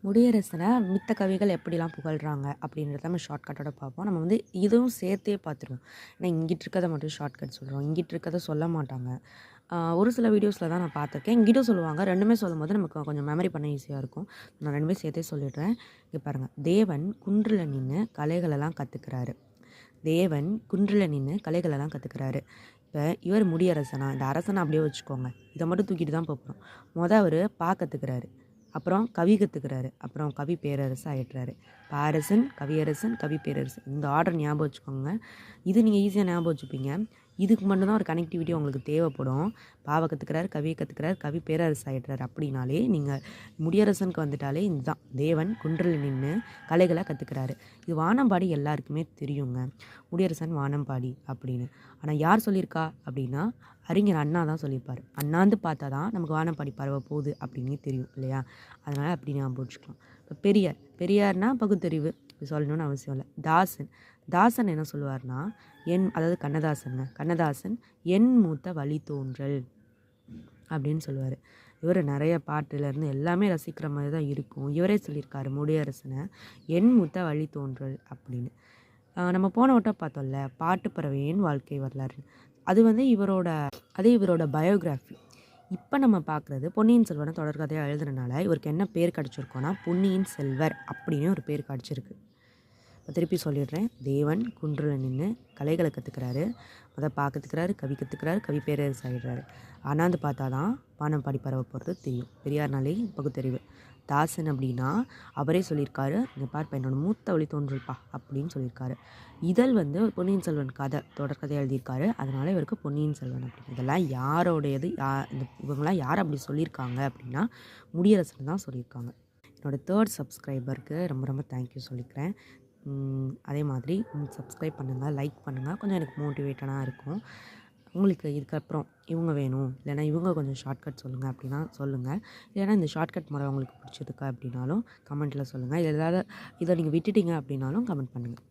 முடியரசனை மித்த கவிகள் எப்படிலாம் புகழ்கிறாங்க அப்படின்றத நம்ம ஷார்ட்கட்டோட பார்ப்போம். நம்ம வந்து இதுவும் சேர்த்தே பார்த்துருவோம். ஏன்னா இங்கிட்டு இருக்கிறத மட்டும் ஷார்ட்கட் சொல்கிறோம், இங்கிட்டு இருக்கிறத சொல்ல மாட்டாங்க. ஒரு சில வீடியோஸில் தான் நான் பார்த்துருக்கேன். இங்கிட்டும் சொல்லுவாங்க. ரெண்டுமே சொல்லும்போது நமக்கு கொஞ்சம் மெமரி பண்ண ஈஸியாக இருக்கும். நான் ரெண்டுமே சேர்த்தே சொல்லிடுறேன். இங்கே பாருங்கள், தேவன் குன்றில் நின்று கலைகளெல்லாம் கற்றுக்கிறாரு. தேவன் குன்றில் நின்று கலைகளெல்லாம் கற்றுக்கிறாரு. இப்போ இவர் முடியரசனா, இந்த அரசனை அப்படியே வச்சுக்கோங்க. இதை மட்டும் தூக்கிட்டு தான் போகிறோம். அவர் கற்றுக்கிறாரு, அப்புறம் கவி கற்றுக்கிறாரு, அப்புறம் கவி பேரரசு ஆகிடுறாரு. பாரசன், கவியரசன், கவி பேரரசு, இந்த ஆர்டர் ஞாபகம் வச்சுக்கோங்க. இது நீங்கள் ஈஸியாக ஞாபகம் வச்சுப்பீங்க. இதுக்கு மட்டும்தான் ஒரு கனெக்டிவிட்டி உங்களுக்கு தேவைப்படும். கற்றுக்கிறாரு, கவியை கற்றுக்கிறாரு, கவி பேரரசு ஆகிடுறாரு. அப்படின்னாலே நீங்கள் முடியரசனுக்கு வந்துட்டாலே இதுதான், தேவன் குன்றில் நின்று கலைகளை கற்றுக்கிறாரு. இது வானம்பாடி எல்லாருக்குமே தெரியுங்க, முடியரசன் வானம்பாடி அப்படின்னு. ஆனால் யார் சொல்லியிருக்கா அப்படின்னா அறிஞர் அண்ணா தான் சொல்லியிருப்பார். அண்ணாந்து பார்த்தா தான் நமக்கு வானம்பாடி பரவ போகுது அப்படின்னு தெரியும் இல்லையா? அதனால் அப்படி ஞாபகம் வச்சுக்கலாம். இப்போ பெரியார்னா பகுத்தறிவு சொல்லணும்னு அவசியம் இல்லை. தாசன் என்ன சொல்லுவார்னா, அதாவது கண்ணதாசன் என் மூத்த வழித்தோன்றல் அப்படின்னு சொல்லுவார். இவர் நிறைய பாட்டுலேருந்து எல்லாமே ரசிக்கிற மாதிரி தான் இருக்கும். இவரே சொல்லியிருக்காரு முடியரசனை என் மூத்த வழித்தோன்றல் அப்படின்னு. நம்ம போன வட்டம் பார்த்தோம்ல, பாட்டு பறவையின் வாழ்க்கை வரலாறு, அது வந்து இவரோட பயோகிராஃபி. இப்போ நம்ம பார்க்குறது பொன்னியின் செல்வனை தொடர்கதையாக எழுதுறதுனால இவருக்கு என்ன பேர் கிடச்சிருக்கோன்னா பொன்னியின் செல்வர் அப்படின்னு ஒரு பேர் கிடச்சிருக்கு. இப்போ திருப்பி சொல்லிடுறேன். தேவன் குன்றில் நின்று கலைகளை கற்றுக்கிறாரு, கற்றுக்கிறாரு, கவி கற்றுக்கிறாரு, கவி பேரரசு ஆகிடுறாரு. ஆனாந்து பார்த்தா தான் வானம்பாடி பரவ போகிறது தெரியும். பெரியார்னாலே பகுத்தறிவு. தாசன் அப்படின்னா அவரே சொல்லியிருக்காரு, இங்கே பார்ப்பா என்னோட மூத்த வழி தோன்றல்ப்பா அப்படின்னு சொல்லியிருக்காரு. இதழ் வந்து பொன்னியின் செல்வன் தொடர்கதை எழுதியிருக்காரு. அதனால் இவருக்கு பொன்னியின் செல்வன் அப்படின்னு. இதெல்லாம் யாரோடையது, இவங்களாம் யார் அப்படி சொல்லியிருக்காங்க அப்படின்னா முடியரசன் தான் சொல்லியிருக்காங்க. என்னோடய 3rd சப்ஸ்கிரைபருக்கு ரொம்ப ரொம்ப தேங்க்யூ சொல்லிக்கிறேன். அதே மாதிரி சப்ஸ்கிரைப் பண்ணுங்கள், லைக் பண்ணுங்கள், கொஞ்சம் எனக்கு மோட்டிவேட்டடாக இருக்கும். உங்களுக்கு இதுக்கப்புறம் இவங்க வேணும், இல்லைனா இவங்க கொஞ்சம் ஷார்ட்கட் சொல்லுங்கள் அப்படின்னா சொல்லுங்கள். இல்லைனா இந்த ஷார்ட்கட் முறை உங்களுக்கு பிடிச்சிருக்கா அப்படின்னாலும் கமெண்ட்டில் சொல்லுங்கள். இதை நீங்கள் விட்டுட்டீங்க அப்படின்னாலும் கமெண்ட் பண்ணுங்கள்.